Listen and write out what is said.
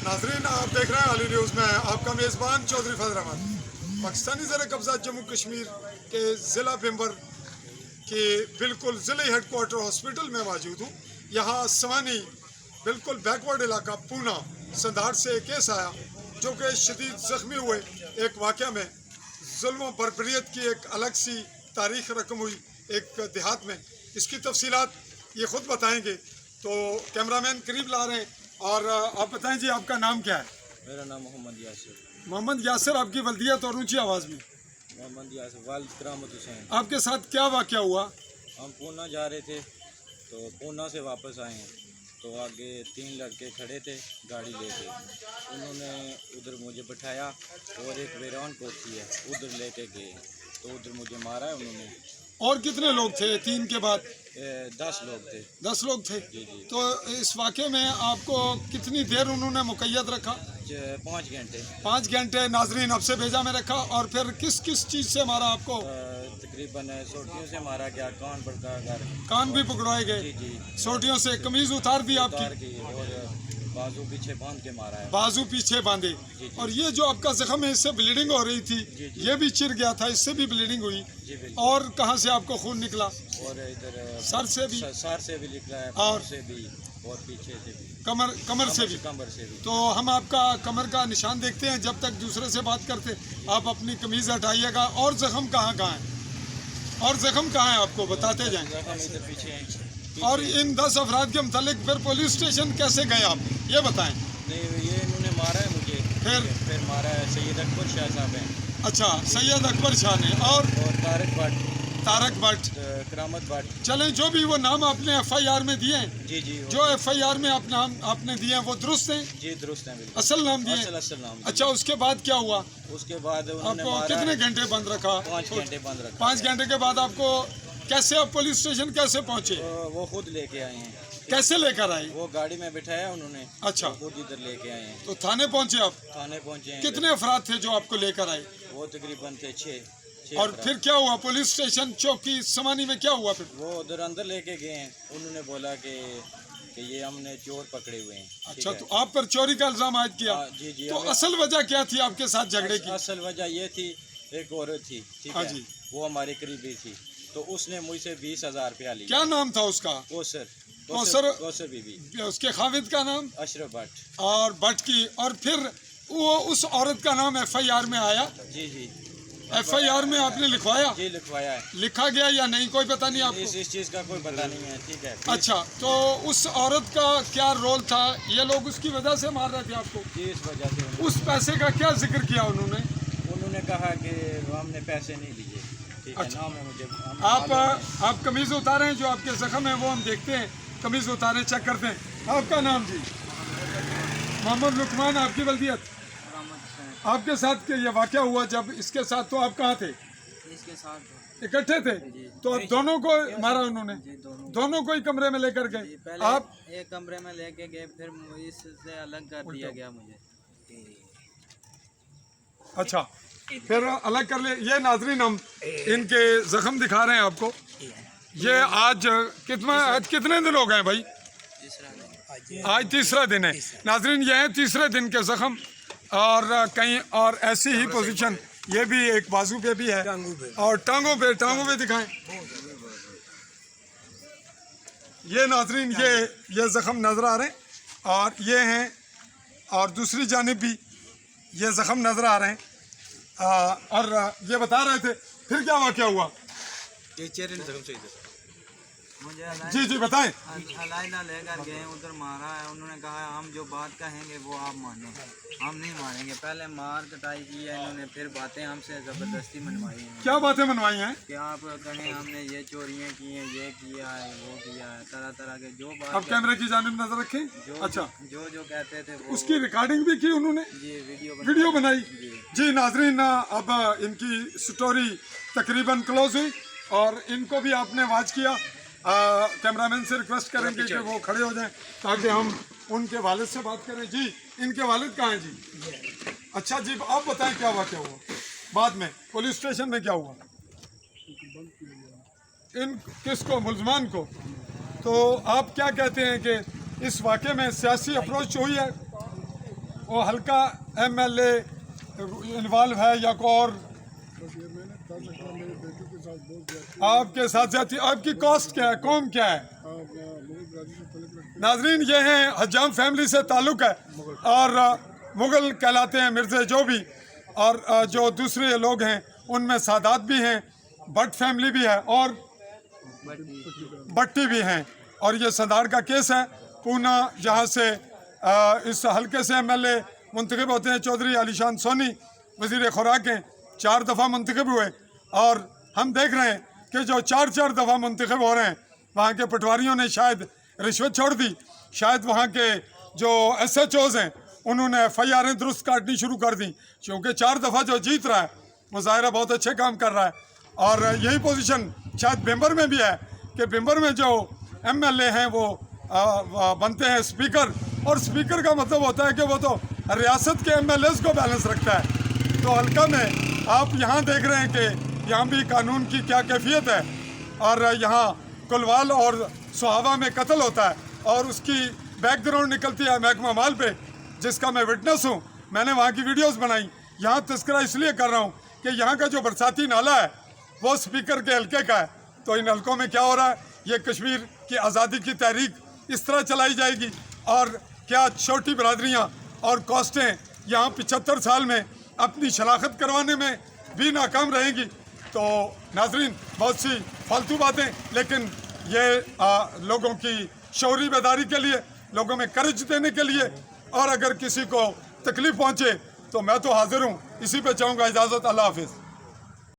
नाजरीन, आप देख रहे हैं अली न्यूज़ में आपका मेज़बान चौधरी फजल अहमद। पाकिस्तानी ज़र कब्ज़ा जम्मू कश्मीर के ज़िला बिम्बर के बिल्कुल ज़िले हेडकोार्टर हॉस्पिटल में मौजूद हूँ। यहाँ सवानी बिल्कुल बैकवर्ड इलाका पूना संधार से एक केस आया जो कि शदीद ज़ख्मी हुए एक वाक़या में जुल्म बर्बरियत की एक अलग सी तारीख़ रकम हुई एक देहात में। इसकी तफसीलात ये ख़ुद बताएँगे, तो कैमरामैन करीब ला रहे हैं। और आप बताएं जी, आपका नाम क्या है? मेरा नाम मोहम्मद यासिर। मोहम्मद यासिर, आपकी वल्दियत और ऊंची आवाज़ में। मोहम्मद यासिर वालिद करामत हुसैन। आपके साथ क्या वाक़या हुआ? हम पूना जा रहे थे तो पूना से वापस आए हैं तो आगे 3 लड़के खड़े थे गाड़ी लेके। उन्होंने उधर मुझे बिठाया और एक वेरान कोठी है उधर लेके गए तो उधर मुझे मारा है उन्होंने। और कितने लोग थे? 3 के बाद 10 लोग थे। 10 लोग थे। जी जी। तो इस वाक़े में आपको कितनी देर उन्होंने मुक़य्यद रखा? 5 घंटे। 5 घंटे नाजरीन अब से भेजा में रखा। और फिर किस किस चीज़ से मारा आपको? तकरीबन सोटियों से मारा गया, कान पड़का घर, कान भी पकड़वाए जी गए? जी। सोटियों से कमीज़ उतार दी उतार आपकी? की और बाजू पीछे बांध के मारा है। बाजू पीछे बांधे। जी। और ये जो आपका जख्म है इससे ब्लीडिंग हो रही थी, जी। ये भी चिर गया था, इससे भी ब्लीडिंग हुई। जी बिल्कुल। और कहाँ से आपको खून निकला? और इधर सर से भी? सर से भी निकला है, और पैर से भी और पीछे से भी, कमर से भी? कमर से भी। तो हम आपका कमर का निशान देखते हैं जब तक दूसरे से बात करते। आप अपनी कमीज़ हटाइएगा। और जख्म कहाँ कहाँ है? और जख्म कहाँ है आपको बताते जाएं। जख्म इधर पीछे हैं। और इन 10 अफराद के मुतालिक फिर पुलिस स्टेशन कैसे गए आप, ये बताएं। नहीं, ये इन्होंने मारा है मुझे। फिर मारा है सैयद अकबर शाह साहब हैं। अच्छा, सैयद अकबर शाह ने। और तारक भट्ट, करामत भट्ट। चलें, जो भी वो नाम आपने FIR में दिए हैं, जी जी। जो FIR में आप नाम आपने दिए हैं वो दुरुस्त हैं? जी दुरुस्त हैं बिल्कुल। असल नाम दिए हैं? असल नाम। अच्छा, उसके बाद क्या हुआ? उसके बाद उन्होंने आपको मारा कितने घंटे बंद रखा? 5 घंटे बंद रखा। 5 घंटे के बाद आपको कैसे, आप पुलिस स्टेशन कैसे पहुंचे? वो खुद लेके आए हैं। कैसे लेकर आए? वो गाड़ी में बिठाया उन्होंने। अच्छा, खुद इधर लेके आए हैं। तो थाने पहुंचे आप? थाने पहुंचे हैं। कितने अफराद थे जो आपको लेकर आए? वो तकरीबन थे 6। और फिर क्या हुआ? पुलिस स्टेशन चौकी समानी में क्या हुआ फिर? वो उधर अंदर लेके गए हैं। उन्होंने बोला कि ये हमने चोर पकड़े हुए हैं। अच्छा, तो आप पर चोरी का इल्जाम आयद किया? जी जी। तो असल वजह क्या थी आपके साथ झगड़े की? असल वजह ये थी, एक औरत थी, ठीक हाँ है, जी। वो हमारे करीबी थी, तो उसने मुझसे 20,000 रुपया लिया। क्या नाम था उसका? कौसर बीबी। उसके खाविद का नाम? अशरफ भट्ट। और भट्ट की। और फिर वो उस औरत का नाम FIR में आया? जी जी। FIR में आपने लिखवाया? जी लिखवाया है। लिखा गया या नहीं कोई पता नहीं आपको? इस चीज़ का कोई पता नहीं है, ठीक है। अच्छा, तो उस औरत का क्या रोल था? ये लोग उसकी वजह से मार रहे थे आपको? जी, इस वजह से उस पैसे का क्या जिक्र किया उन्होंने? कहा कि हमने पैसे नहीं लिए, ठीक है। अच्छा। नाम है मुझे। आप कमीज़ उतारें, जो आपके जख्म है वो हम देखते हैं। कमीज़ उतारें, चेक करते हैं। आपका नाम जी? मोहम्मद लुकमान। आपकी वल्दियत? आपके साथ के ये वाक़या हुआ जब इसके साथ, तो आप कहाँ थे? इसके साथ इकट्ठे थे? तो आप दोनों को मारा उन्होंने? दोनों को ही कमरे में लेकर गए? आप एक कमरे में लेके गए, फिर इससे अलग कर दिया गया मुझे। अच्छा, फिर अलग कर ले। ये नाजरीन हम इनके जख्म दिखा रहे हैं आपको। ये आज कितने दिन हो गए भाई? आज तीसरा दिन है नाजरीन। ये है तीसरे दिन के जख्म। और कहीं और ऐसी ही पोजीशन, ये भी एक बाजू पे भी है और टांगों पे दिखाएं। ये नाजरीन ये जख्म नजर आ रहे हैं और ये हैं, और दूसरी जानिब भी ये जख्म नजर आ रहे हैं। और ये बता रहे थे फिर क्या वाक़या हुआ? जी जी बताएं। अलाइला लेकर गए, उधर मारा है। उन्होंने कहा हम जो बात कहेंगे वो आप माने, हम नहीं मानेंगे। पहले मार कटाई की है इन्होंने, फिर बातें हमसे ज़बरदस्ती मनवाई हैं। क्या बातें मनवाई हैं? कि आप कहें हमने ये चोरियाँ की हैं, ये किया है, वो किया है, तरह तरह के जो बात। अब कैमरे की जानिब नजर रखें। अच्छा, जो कहते थे वो। उसकी रिकॉर्डिंग भी की उन्होंने? जी, वीडियो बनाई। जी नाजरीन, अब इनकी स्टोरी तकरीबन क्लोज हुई और इनको भी आपने वाच किया। कैमरामैन से रिक्वेस्ट करेंगे कि वो खड़े हो जाएं ताकि हम उनके वालिद से बात करें। जी, इनके वालिद कहाँ हैं जी? अच्छा जी, आप बताएं क्या वाक़या हुआ बाद में पुलिस स्टेशन में? क्या हुआ इन किसको, मुलजमान को? तो आप क्या कहते हैं कि इस वाक़े में सियासी अप्रोच हुई है? वो हल्का MLA इन्वॉल्व है या कोई और? आपके साथ साथी, आपकी कास्ट क्या है, कौम क्या है? नाजरीन, ये हैं हजाम फैमिली से ताल्लुक़ है और मुग़ल कहलाते हैं मिर्ज़े जो भी, और जो दूसरे लोग हैं उनमें सादात भी हैं, भट्ट फैमिली भी है और भट्टी भी हैं। और ये सरदार का केस है पूना, जहाँ से इस हल्के से MLA मुंतखब होते हैं। चौधरी अलीशान सोनी वज़ीर खुराक हैं, 4 दफ़ा मुंतखब हुए और हम देख रहे हैं कि जो 4 दफ़ा मुंतखब हो रहे हैं, वहाँ के पटवारियों ने शायद रिश्वत छोड़ दी, शायद वहाँ के जो SHOs हैं उन्होंने FIR दुरुस्त काटनी शुरू कर दी, क्योंकि 4 दफ़ा जो जीत रहा है वो ज़ाहिर बहुत अच्छे काम कर रहा है। और यही पोजीशन शायद बिम्बर में भी है कि बिम्बर में जो MLA हैं वो बनते हैं स्पीकर, और स्पीकर का मतलब होता है कि वो तो रियासत के MLAs को बैलेंस रखता है। तो हल्का में आप यहाँ देख रहे हैं कि यहाँ भी कानून की क्या कैफियत है, और यहाँ कुलवाल और सुहावा में कत्ल होता है और उसकी बैकग्राउंड निकलती है महकमा माल पे, जिसका मैं विटनेस हूँ। मैंने वहाँ की वीडियोस बनाई। यहाँ तस्करा इसलिए कर रहा हूँ कि यहाँ का जो बरसाती नाला है वो स्पीकर के हल्के का है। तो इन हल्कों में क्या हो रहा है, ये कश्मीर की आज़ादी की तहरीक इस तरह चलाई जाएगी, और क्या छोटी बरादरियाँ और कॉस्टें यहाँ 75 साल में अपनी शनाख्त करवाने में भी नाकाम रहेंगी। तो नाजरीन, बहुत सी फालतू बातें, लेकिन ये लोगों की शौरी बेदारी के लिए, लोगों में करज देने के लिए, और अगर किसी को तकलीफ़ पहुँचे तो मैं तो हाजिर हूँ। इसी पे चाहूँगा इजाज़त। अल्लाह हाफिज़।